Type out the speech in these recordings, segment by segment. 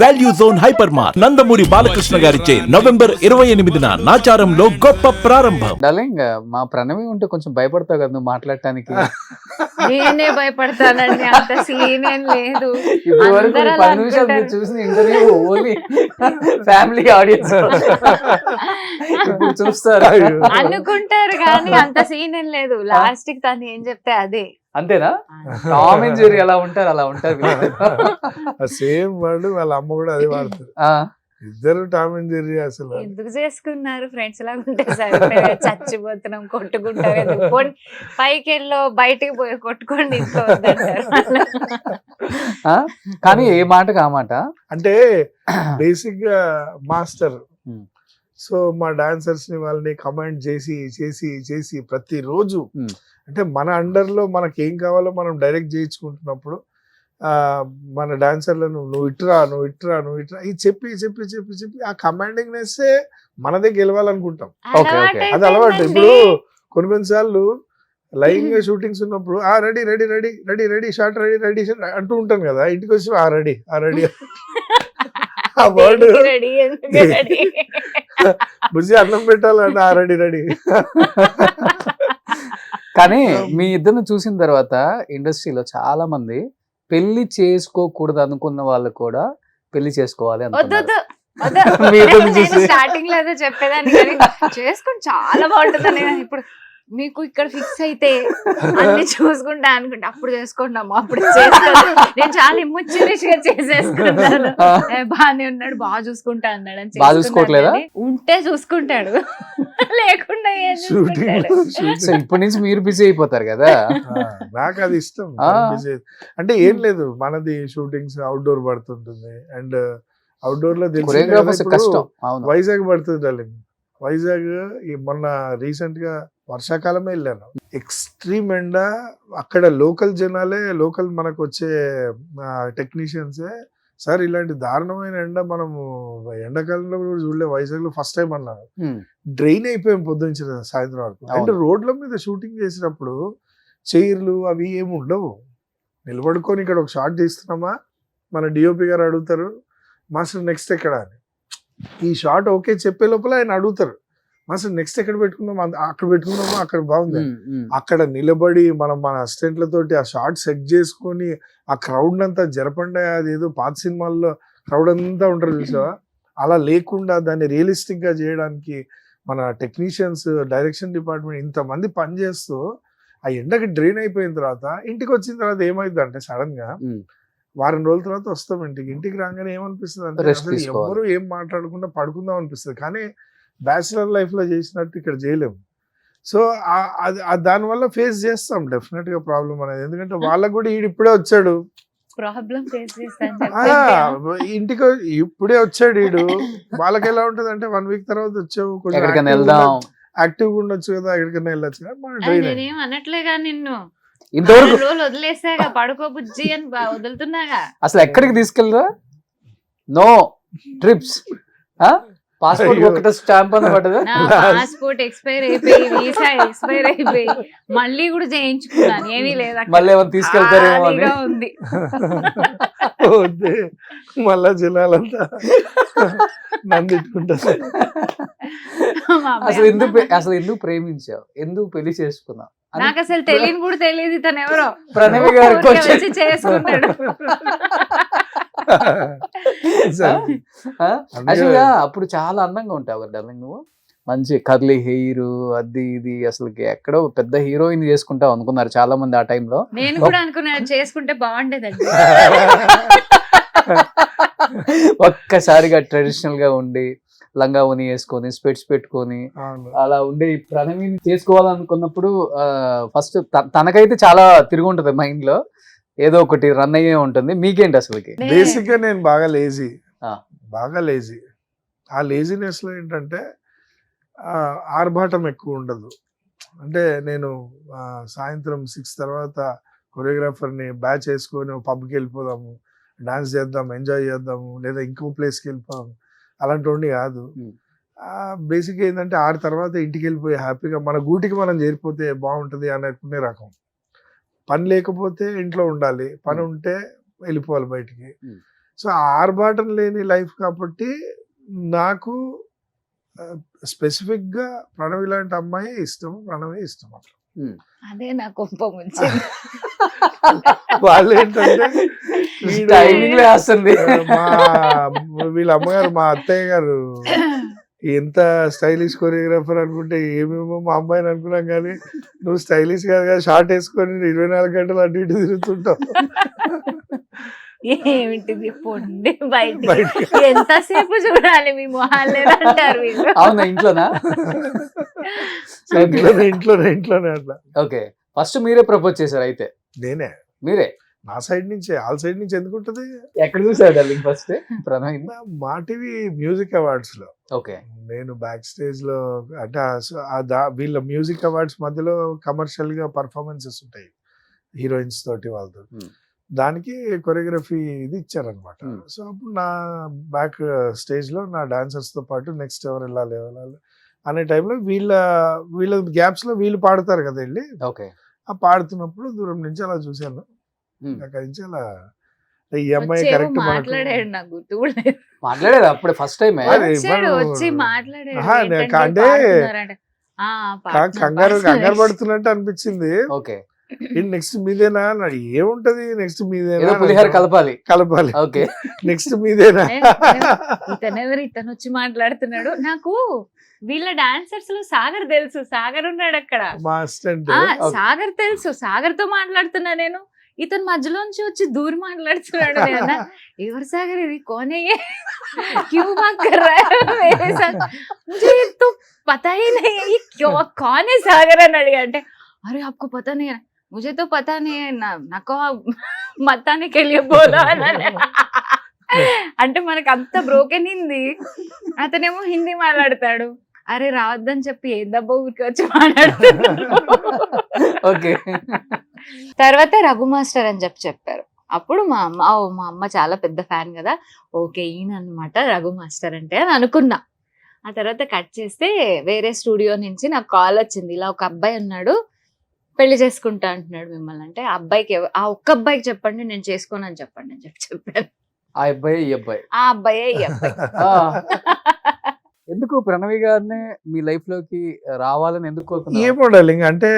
Value zone hyper mart Nandamuri Balakrishna గారిచే November 28న నాచారంలో గొప్ప ప్రారంభం. డార్లింగ్ మా ప్రణవి ఉంటే కొంచెం భయపడతావు కదా నువ్వు మాట్లాడటానికి. నేనే భయపడతానండి, అంత సీన్ ఏం లేదు. ఇప్పుడు వరకు అందరూ 10 నిమిషాలు మీరు చూసిన ఇంటర్వ్యూ ఓన్లీ ఫ్యామిలీ ఆడియన్స్ ఇప్పుడు చూస్తారు అనుకుంటారు కానీ అంత సీన్ ఏం లేదు. లాస్ట్ కి తను ఏం చెప్తే అదే. అంతేనా? టామ్ అండ్ జెర్రీ ఎలా ఉంటారు అలా ఉంటారు సేమ్ వర్డ్ వాళ్ళ అమ్మ కూడా అదే వాడుతారు. ఇద్దరు టామ్ అండ్ జెర్రీ. అసలు ఎందుకు చేసుకున్నారు? ఫ్రెండ్స్ లాగా ఉంటే సరిపోయే. చచ్చిపోతున్నాం, కొట్టుకుంటారు. ఎందుకు పోనీ పైకి వెళ్ళో బయటికి పోయి కొట్టుకోండి, ఇంట్లో వద్దంటారు. కానీ ఏ మాటకు ఆ మాట. అంటే బేసిక్ గా మాస్టర్. సో మా డాన్సర్స్ ని వాళ్ళని కమాండ్ చేసి చేసి చేసి ప్రతిరోజు అంటే మన అండర్ లో మనకి ఏం కావాలో మనం డైరెక్ట్ చేయించుకుంటున్నప్పుడు మన డాన్సర్లను నువ్వు ఇట్రా ఇది చెప్పి చెప్పి చెప్పి చెప్పి ఆ కమాండింగ్ నెస్సే మనదే గెలవాలనుకుంటాం. అది అలవాటు. ఇప్పుడు కొన్నిసార్లు లైన్ గా షూటింగ్స్ ఉన్నప్పుడు ready ready ready ready ready short ready ready అంటూ ఉంటాను కదా. ఇంటికి వచ్చి రెడీ రెడీ ఆ వర్డ్ బుజ్జి అన్నం పెట్టాలంటే రెడీ రెడీ. కానీ మీ ఇద్దరిని చూసిన తర్వాత ఇండస్ట్రీలో చాలా మంది పెళ్లి చేసుకోకూడదు అనుకున్న వాళ్ళు కూడా పెళ్లి చేసుకోవాలి అనుకుంటున్నారు. స్టార్టింగ్ లో అదే చెప్పేదాన్ని, చేసుకుని చాలా బాగుంటుంది. ఇప్పుడు మీకు ఇక్కడ ఫిక్స్ అయితే అన్ని చూసుకుంటా అనుకుంటా అప్పుడు చేసుకుంటాము, అప్పుడు నేను చాలా ఇమ్మొచ్చిగా చేసేసుకుంటాను. బాగానే ఉన్నాడు, బాగా చూసుకుంటా అన్నాడు అని. బాగా చూసుకోవట్లేదా? ఉంటే చూసుకుంటాడు, లేకుండా ఏం చూసుకుంటాడు. సో ఇప్పటి నుంచి మీరు బిజీ అయిపోతారు కదా. నాకు అది ఇష్టం. అంటే ఏం లేదు, మనది షూటింగ్స్ అవుట్డోర్ పడుతుంటుంది. అండ్ అవుట్డోర్ లో వైజాగ్ పడుతుంది డార్లింగ్. వైజాగ్ మొన్న రీసెంట్ గా వర్షాకాలమే వెళ్ళాను. ఎక్స్ట్రీమ్ ఎండ. అక్కడ లోకల్ జనాలే, లోకల్ మనకు వచ్చే టెక్నీషియన్సే సార్ ఇలాంటి దారుణమైన ఎండ మనము ఎండాకాలంలో కూడా చూడలే, వైజాగ్ లో ఫస్ట్ టైం అన్నారు. డ్రైన్ అయిపోయాం పొద్దుంచి సాయంత్రం వరకు. అండ్ రోడ్ల మీద షూటింగ్ చేసినప్పుడు చైర్లు అవి ఏమి ఉండవు. నిలబడుకొని ఇక్కడ ఒక షాట్ తీస్తున్నామా, మన డిఓపి గారు అడుగుతారు మాస్టర్ నెక్స్ట్ ఎక్కడ అని. ఈ షాట్ ఓకే చెప్పే లోపల ఆయన అడుగుతారు మాస్టర్ నెక్స్ట్ ఎక్కడ పెట్టుకుందాం, అక్కడ పెట్టుకుందామా, అక్కడ బాగుంది. అక్కడ నిలబడి మనం మన అసిస్టెంట్లతోటి ఆ షాట్ సెట్ చేసుకొని ఆ క్రౌడ్ అంతా జరపండి. అదేదో పాత సినిమాల్లో క్రౌడ్ అంతా ఉంటారు చూసావా, అలా లేకుండా దాన్ని రియలిస్టిక్ గా చేయడానికి మన టెక్నీషియన్స్, డైరెక్షన్ డిపార్ట్మెంట్ ఇంతమంది పనిచేస్తూ ఆ ఎండకి డ్రైన్ అయిపోయిన తర్వాత ఇంటికి వచ్చిన తర్వాత ఏమైంది అంటే సడన్ గా వారం రోజుల తర్వాత వస్తాం ఇంటికి రాగానే ఏమనిపిస్తుంది అంటే అసలు ఎవరు ఏం మాట్లాడకుండా పడుకుందాం అనిపిస్తుంది. కానీ బ్యాచిలర్ లైఫ్ లో చేసినట్టు ఇక్కడ చేయలేము. సో దానివల్ల ఫేస్ చేస్తాం డెఫినెట్ గా ప్రాబ్లం అనేది. ఎందుకంటే వాళ్ళకు కూడా ఇప్పుడే వచ్చాడు, ఇంటికి ఇప్పుడే వచ్చాడు ఈడు. వాళ్ళకి ఎలా ఉంటది అంటే 1 వీక్ తర్వాత వచ్చావు, కొంచెం యాక్టివ్ గా ఉండొచ్చు కదా, ఎక్కడికైనా వెళ్ళొచ్చు కదా. అనట్లేగా నిన్ను ఇంతవరకు వదిలేసాగా, పడుకో బుజ్జి అని వదులుతున్నాగా. అసలు ఎక్కడికి తీసుకెళ్ళరా? No trips. పాస్పోర్ట్ ఒకటి స్టాంప్ అని పట్టదు. పాస్పోర్ట్ ఎక్స్పైర్ అయిపోయి, వీసా ఎక్స్పైర్ అయిపోయి, మళ్ళీ కూడా చేయించుకున్నాను. ఏమీ లేదా, మళ్ళీ ఏమైనా తీసుకెళ్తారేమో ఉంది. మళ్ళా జనాలంతా నందిట్టుకుంటారు. అసలు ఎందుకు ప్రేమించావు, ఎందుకు పెళ్లి చేసుకున్నావు? నాకు అసలు తెలియని కూడా తెలియదు తను ఎవరో. ప్రణవి గారు చేసుకున్నాడు. అప్పుడు చాలా అందంగా ఉంటావు కదా నువ్వు, మంచి కర్లీ హెయిర్, అది ఇది. అసలు ఎక్కడో పెద్ద హీరోయిన్ చేసుకుంటావు అనుకున్నారు చాలా మంది ఆ టైంలో. నేను కూడా అనుకున్నాను చేసుకుంటే బాగుండేదండి. ఒక్కసారిగా ట్రెడిషనల్ గా ఉండి లంగా ఉని వేసుకొని స్పెట్స్ పెట్టుకొని అలా ఉండి ప్రణవిని చేసుకోవాలనుకున్నప్పుడు ఫస్ట్ తనకైతే చాలా తిరిగి ఉంటది మైండ్ లో, ఏదో ఒకటి రన్ అయ్యే ఉంటుంది. మీకేంటి అసలుకి? బేసిక్ గా నేను బాగా లేజీ. ఆ లేజినెస్ లో ఏంటంటే ఆర్భాటం ఎక్కువ ఉండదు. అంటే నేను సాయంత్రం 6 తర్వాత కొరియోగ్రాఫర్ని బ్యాచ్ వేసుకొని పబ్కి వెళ్ళిపోదాము, డాన్స్ చేద్దాం, ఎంజాయ్ చేద్దాము, లేదా ఇంకో ప్లేస్కి వెళ్ళిపోదాము, అలాంటి కాదు. బేసిక్ ఏంటంటే 6 తర్వాత ఇంటికి వెళ్ళిపోయి హ్యాపీగా మన గూటికి మనం చేరిపోతే బాగుంటుంది అనుకునే రకం. పని లేకపోతే ఇంట్లో ఉండాలి, పని ఉంటే వెళ్ళిపోవాలి బయటికి. సో ఆర్భాటం లేని లైఫ్ కాబట్టి నాకు స్పెసిఫిక్ గా ప్రణవి లాంటి అమ్మాయి ఇష్టం, ప్రణవి ఇష్టం అట్లా. అదే నా కోపం వచ్చింది. వాళ్ళు ఏంటంటే టైమింగ్ వేస్తుంది. మా వీళ్ళ అమ్మగారు, మా అత్తయ్య గారు ఎంత స్టైలిష్ కొరియోగ్రాఫర్ అనుకుంటే ఏమేమో మా అమ్మాయిని అనుకున్నాం, కానీ నువ్వు స్టైలిష్ కాదు కదా, షార్ట్ వేసుకొని 24 గంటలు అటు ఇటు తిరుగుతుంటావు. ఏమిటిది పొండి బయటికి ఎంతసేపు చూడాలి మీ మొహాలు అంటారు వీళ్ళు. అవునా, ఇంట్లోనా? ఇంట్లోనే అట్లా. ఓకే, ఫస్ట్ మీరే ప్రపోజ్ చేశారు అయితే? నేనే, మీరే? నా సైడ్ నుంచి, ఆల్ సైడ్ నుంచి ఎందుకు ఉంటది? ఎక్కడ చూసారు డార్లింగ్ ఫస్ట్ ప్రణవ్? మా టీవీ మ్యూజిక్ అవార్డ్స్ లో. ఓకే. నేను బ్యాక్ స్టేజ్ లో అంటే వీళ్ళ మ్యూజిక్ అవార్డ్స్ మధ్యలో కమర్షియల్ గా పర్ఫార్మెన్సెస్ ఉంటాయి హీరోయిన్స్ తోటి వాళ్ళతో. దానికి కొరియోగ్రఫీ ఇది ఇచ్చారనమాట. సో అప్పుడు నా బ్యాక్ స్టేజ్ లో నా డాన్సర్స్ తో పాటు నెక్స్ట్ ఎవరు వెళ్ళాలి అనే టైంలో వీళ్ళ గ్యాప్స్ లో వీళ్ళు పాడతారు కదా వెళ్ళి. ఓకే. ఆ పాడుతున్నప్పుడు దూరం నుంచి అలా చూశాను. అక్కడి నుంచి అలా ఈ అమ్మాయి కరెక్ట్ మాట్లాడాడు, నాకు గుర్తు కూడా లేదు. మాట్లాడారు అప్పుడే ఫస్ట్ టైం వచ్చి మాట్లాడాడు అంటే కంగారు పడుతున్నట్టు అనిపించింది. ఓకే. నెక్స్ట్ మీదేనా ఏముంటది, నెక్స్ట్ మీదేనా పులిహోర కలపాలి. ఓకే, నెక్స్ట్ మీదేనా. ఇతనెవరు, ఇతను వచ్చి మాట్లాడుతున్నాడు. నాకు వీళ్ళ డాన్సర్స్ లో సాగర్ తెలుసు, సాగర్ ఉన్నాడు అక్కడ, మా అసిస్టెంట్. సాగర్ తెలుసు, సాగర్ తో మాట్లాడుతున్నా నేను. ఇతను మధ్యలోంచి వచ్చి దూరి మాట్లాడుతున్నాడు. ఎవరు సాగర్ ఇది, కోనే క్యూ బాత్ కర్ రहा है मेरे साथ, मुझे तो पता ही नहीं है ये क्यों, कौन है सागर అని అడిగా. అంటే अरे आपको पता नहीं है, मुझे तो पता नहीं है ना, నాకు మతానే के लिए बोला అంటే మనకు అంత బ్రోకెన్ హిందీ, అతనేమో హిందీ మాట్లాడతాడు. అరే రావద్దని చెప్పి ఏ దెబ్బ ఊరికి వచ్చి మాట్లాడుతున్నాడు. ఓకే. తర్వాత రఘు మాస్టర్ అని చెప్పారు. అప్పుడు మా అమ్మ చాలా పెద్ద ఫ్యాన్ కదా, ఓకే ఈయన అనమాట రఘు మాస్టర్ అంటే అని అనుకున్నా. ఆ తర్వాత కట్ చేస్తే వేరే స్టూడియో నుంచి నాకు కాల్ వచ్చింది, ఇలా ఒక అబ్బాయి ఉన్నాడు పెళ్లి చేసుకుంటా అంటున్నాడు మిమ్మల్ని. అంటే ఆ అబ్బాయికి ఆ ఒక్క అబ్బాయికి చెప్పండి, నేను చేసుకోను అని చెప్పండి అని చెప్పాను. ఆ అబ్బాయి ఈ అబ్బాయి, ఆ అబ్బాయే ఈ అబ్బాయి. ఎందుకు ప్రణవి గారిని మీ లైఫ్ లోకి రావాలని ఎందుకు కోరుకున్నారు? ఏ మోడలింగ్ అంటే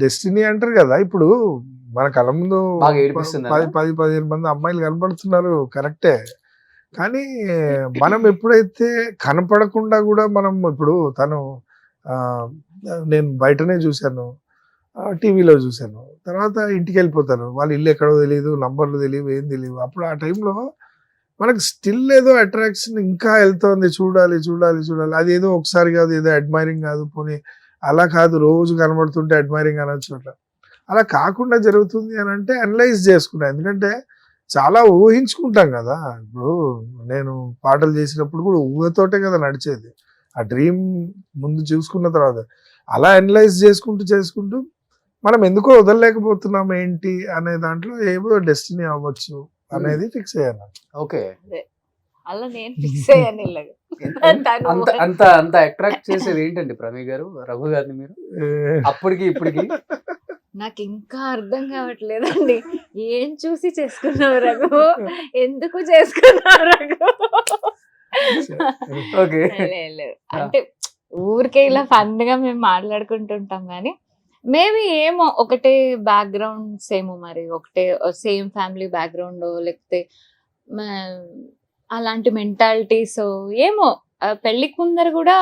డెస్టినీ అంటారు కదా. ఇప్పుడు మన కళ్ళ ముందు 10-15 మంది అమ్మాయిలు కనపడుతున్నారు, కరెక్టే. కానీ మనం ఎప్పుడైతే కనపడకుండా కూడా మనం ఇప్పుడు తను నేను బయటనే చూశాను, టీవీలో చూశాను, తర్వాత ఇంటికి వెళ్ళిపోతాను, వాళ్ళ ఇల్లు ఎక్కడో తెలియదు, నంబర్లు తెలియదు, ఏం తెలియదు. అప్పుడు ఆ టైంలో మనకు స్టిల్ ఏదో అట్రాక్షన్ ఇంకా వెళ్తోంది, చూడాలి. అది ఏదో ఒకసారి కాదు, ఏదో అడ్మైరింగ్ కాదు, పోనీ అలా కాదు రోజు కనబడుతుంటే అడ్మైరింగ్ అనొచ్చు. అలా కాకుండా జరుగుతుంది అని అంటే అనలైజ్ చేసుకున్నా. ఎందుకంటే చాలా ఊహించుకుంటాం కదా. ఇప్పుడు నేను పాటలు చేసినప్పుడు కూడా ఊహతోటే కదా నడిచేది. ఆ డ్రీమ్ ముందు చూసుకున్న తర్వాత అలా అనలైజ్ చేసుకుంటూ మనం ఎందుకో వదలలేకపోతున్నాం ఏంటి అనే దాంట్లో ఏదో డెస్టినీ అవ్వచ్చు అనేది ఫిక్స్ అయ్యాను. ఓకే. అలా నేను ఫిక్స్ అయ్యాను. అంత అట్రాక్ట్ చేసేది ఏంటండి ప్రణవి గారు రఘు గారిని మీరు అప్పటికి ఇప్పటికి? నాకు ఇంకా అర్థం కావట్లేదండి. ఏం చూసి చేసుకున్నావు రఘు, ఎందుకు చేసుకున్నావు రఘు? ఓకే. లేదు అంటే ఊరికే ఇలా ఫన్ గా మేము మాట్లాడుకుంటుంటాం కానీ మేబీ ఏమో ఒకటే బ్యాక్గ్రౌండ్స్ ఏమో, మరి ఒకటే సేమ్ ఫ్యామిలీ బ్యాక్గ్రౌండ్, లేకపోతే అలాంటి మెంటాలిటీస్ ఏమో. పెళ్లికి ముందర కూడా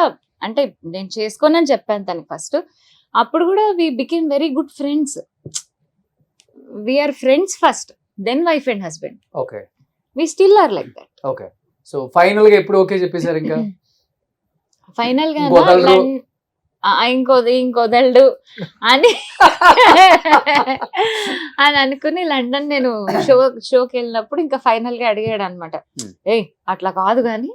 అంటే నేను చేసుకోనని చెప్పాను తనకి ఫస్ట్. అప్పుడు కూడా we became very good friends. We are friends first, then wife and husband. Okay. We still are like that. Okay. So final గా ఎప్పుడు ఓకే చెప్పేశారు? ఇంకా ఫైనల్ గా ఇంకొదలడు అని అనుకుని లండన్ నేను షోకి వెళ్ళినప్పుడు ఇంకా ఫైనల్ గా అడిగాడు అనమాట, ఏయ్ అట్లా కాదు కానీ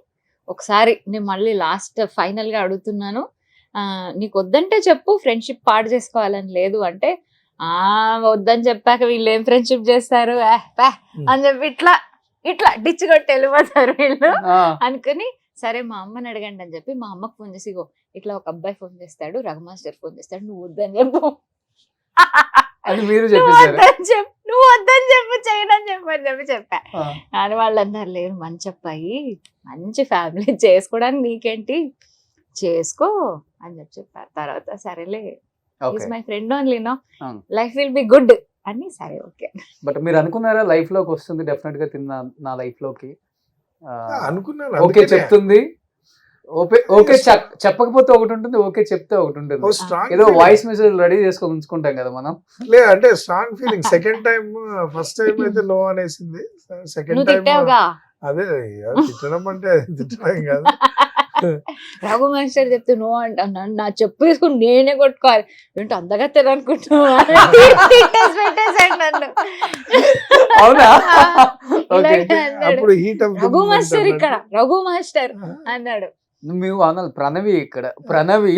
ఒకసారి నేను మళ్ళీ లాస్ట్ ఫైనల్ గా అడుగుతున్నాను, నీకు వద్దంటే చెప్పు, ఫ్రెండ్షిప్ పాడు చేసుకోవాలని లేదు అంటే, వద్దని చెప్పాక వీళ్ళు ఏం ఫ్రెండ్షిప్ చేస్తారు అని చెప్పి ఇట్లా డిచ్ కొట్టి వెళ్ళిపోతారు వీళ్ళు అనుకుని, సరే మా అమ్మని అడగండి అని చెప్పి మా అమ్మకు ఫోన్ చేసి, ఇట్లా ఒక అబ్బాయి ఫోన్ చేస్తాడు, రఘు మాస్టర్ ఫోన్ చేస్తాడు, నువ్వు వద్దని చెప్పు, అది మీరు నువ్వు వద్దని చెప్పు చేయనని చెప్పా అని వాళ్ళు అన్నారు లేదు మంచి అబ్బాయి మంచి ఫ్యామిలీ చేసుకోవడానికి నీకేంటి చేసుకో అని చెప్పారు. తర్వాత సరేలే is my friend only no life will be good అని సరే ఓకే. బట్ మీరు అనుకున్నారా లైఫ్ లోకి వస్తుంది డెఫినెట్ గా నా లైఫ్ లోకి అనుకున్నాను. ఓకే చెప్తుంది ఓకే చెప్పకపోతే ఒకటి ఉంటుంది, ఓకే చెప్తే ఒకటి ఉంటుంది. ఏదో వాయిస్ మెసేజ్ రెడీ చేసుకొని ఉంచుకుంటాం కదా మనం. లేదు అంటే strong feeling. Second time first time అయితే నో అనేసింది. సెకండ్ టైం అదే తిట్టడం అంటే తిట్టడం కాదు. రఘు మాస్టర్ చెప్తే నో అంటాను నా చెప్పు తీసుకుని నేనే కొట్టుకోవాలి ఏంటో అందగా తెలనుకుంటున్నా. అవునా? అప్పుడు హీట్ రఘు మాస్టర్ ఇక్కడ రఘు మాస్టర్ అన్నాడు. మేము అనాలి ప్రణవి ఇక్కడ ప్రణవి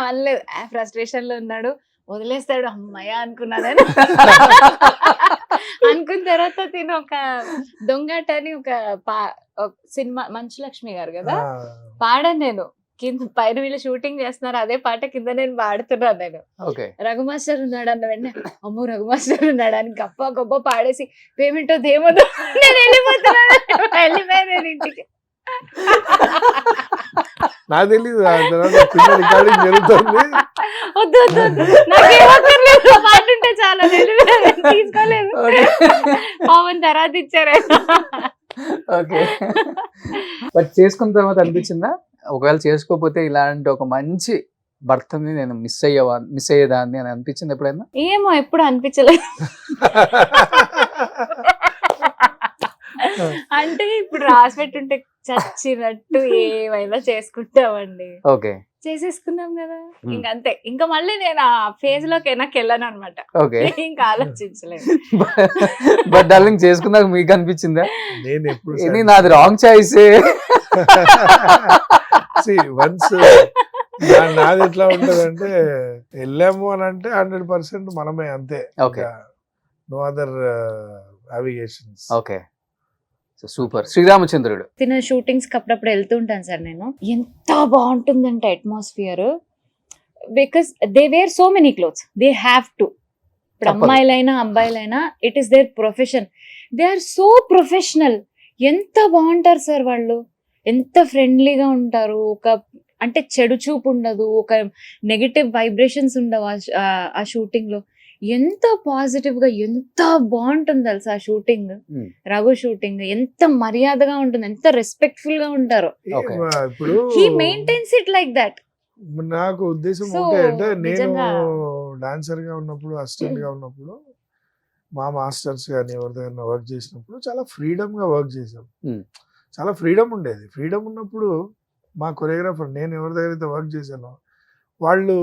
అనలేదు. ఫ్రస్ట్రేషన్ లో ఉన్నాడు వదిలేస్తాడు అమ్మయ్య అనుకున్నాను. అనుకున్న తర్వాత తిను ఒక దొంగట అని ఒక సినిమా మంచు లక్ష్మి గారు కదా పాడాను నేను. కింద పైన వీళ్ళు షూటింగ్ చేస్తున్నారు అదే పాట కింద నేను పాడుతున్నాను నేను. రఘు మాస్టర్ ఉన్నాడు అన్న వెంటనే అమ్మో రఘు మాస్టర్ ఉన్నాడు అని గొప్ప గొప్ప పాడేసి పేమెంట్ ఏమవుతుందో నేను వెళ్ళిపోయాను నేను ఇంటికి. నాకు తెలీదు రికార్డింగ్ జరుగుతుంది. వద్దు నాకేమక్కర్లేదు పాట ఉంటే చాలా తీసుకోలేదు పవన్ తర్వాత ఇచ్చారు. ఓకే బట్ చేసుకున్న తర్వాత అనిపించిందా ఒకవేళ చేసుకోకపోతే ఇలాంటి ఒక మంచి భర్తని నేను మిస్ అయ్యేదాన్ని అని అనిపించింది ఎప్పుడైనా? ఏమో ఎప్పుడు అనిపించలేదు. అంటే ఇప్పుడు రాసి పెట్టుంటే చచ్చినట్టు ఏమైనా చేసుకుంటామండి. ఓకే చేసేసుకున్నాం కదా ఇంకంతే. ఇంకా మళ్ళీ నేను ఆ ఫేజ్ లోకి వెనక్కి వెళ్ళాను అనమాట. ఓకే ఇంకా ఆలోచించలేదు. బట్ డార్లింగ్ చేసుకున్నాక మీకు అనిపించిందా నేను నాది రాంగ్ చాయిస్? వన్స్ నాది ఎట్లా ఉంటది అంటే వెళ్ళాము అని అంటే 100% మనమే అంతే. Okay no other navigations. Okay super. శ్రీరామచంద్రుడు తిన షూటింగ్స్ కి అప్పుడప్పుడు వెళ్తూ ఉంటాను సార్ నేను. ఎంత బాగుంటుందంటే atmosphere because they wear so many clothes they have to. ఇప్పుడు అమ్మాయిలైనా అబ్బాయిలైనా it is their profession. They are so professional. ఎంత బాగుంటారు సార్ వాళ్ళు, ఎంత ఫ్రెండ్లీగా ఉంటారు. ఒక అంటే చెడు చూపు ఉండదు, ఒక నెగటివ్ వైబ్రేషన్స్ ఉండవు ఆ షూటింగ్ లో. ఎంత పాజిటివ్ గా ఎంత బాగుంటుంది తెలుసా ఆ షూటింగ్. రఘు షూటింగ్ ఎంత మర్యాదగా ఉంటుంది, ఎంత రెస్పెక్ట్ఫుల్ గా ఉంటారు. ఇప్పుడు he maintains it like that. నాకు ఉద్దేశం అంటే నేను డాన్సర్ గా ఉన్నప్పుడు అసిస్టెంట్ గా ఉన్నప్పుడు మా మాస్టర్స్ కానీ ఎవరి దగ్గర వర్క్ చేసినప్పుడు చాలా ఫ్రీడమ్ గా వర్క్ చేసాం. చాలా ఫ్రీడమ్ ఉండేది. ఫ్రీడమ్ ఉన్నప్పుడు మా కొరియోగ్రాఫర్ నేను ఎవరి దగ్గర అయితే వర్క్ చేశానో వాళ్ళు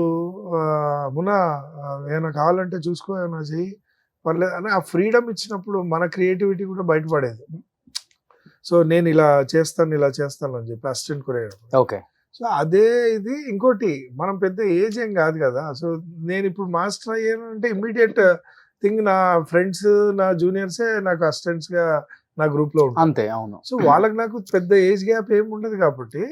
ఏమైనా కావాలంటే చూసుకో ఏమైనా చెయ్యి పర్లేదు అని ఆ ఫ్రీడమ్ ఇచ్చినప్పుడు మన క్రియేటివిటీ కూడా బయటపడేది. సో నేను ఇలా చేస్తాను అని చెప్పి అసిస్టెంట్ కొరియోగ్రాఫర్. ఓకే సో అదే ఇది. ఇంకోటి మనం పెద్ద ఏజ్ ఏం కాదు కదా. సో నేను ఇప్పుడు మాస్టర్ అయ్యాను అంటే ఇమ్మీడియట్ థింగ్ నా ఫ్రెండ్స్ నా జూనియర్సే నాకు అసిస్టెంట్స్ గా నా గ్రూప్ లో ఉంటారు అంతే. అవును. సో వాళ్ళకి నాకు పెద్ద ఏజ్ గ్యాప్ ఏమి ఉండదు కాబట్టి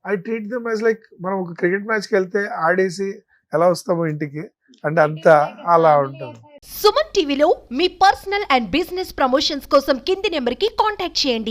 I treat them as like మనం ఒక క్రికెట్ మ్యాచ్కి వెళ్తే ఆడేసి ఎలా వస్తామో ఇంటికి అంటే అంతా అలా ఉంటుంది. సుమన్ టీవీలో మీ పర్సనల్ అండ్ బిజినెస్ ప్రమోషన్స్ కోసం కింది నెంబర్కి కాంటాక్ట్ చేయండి.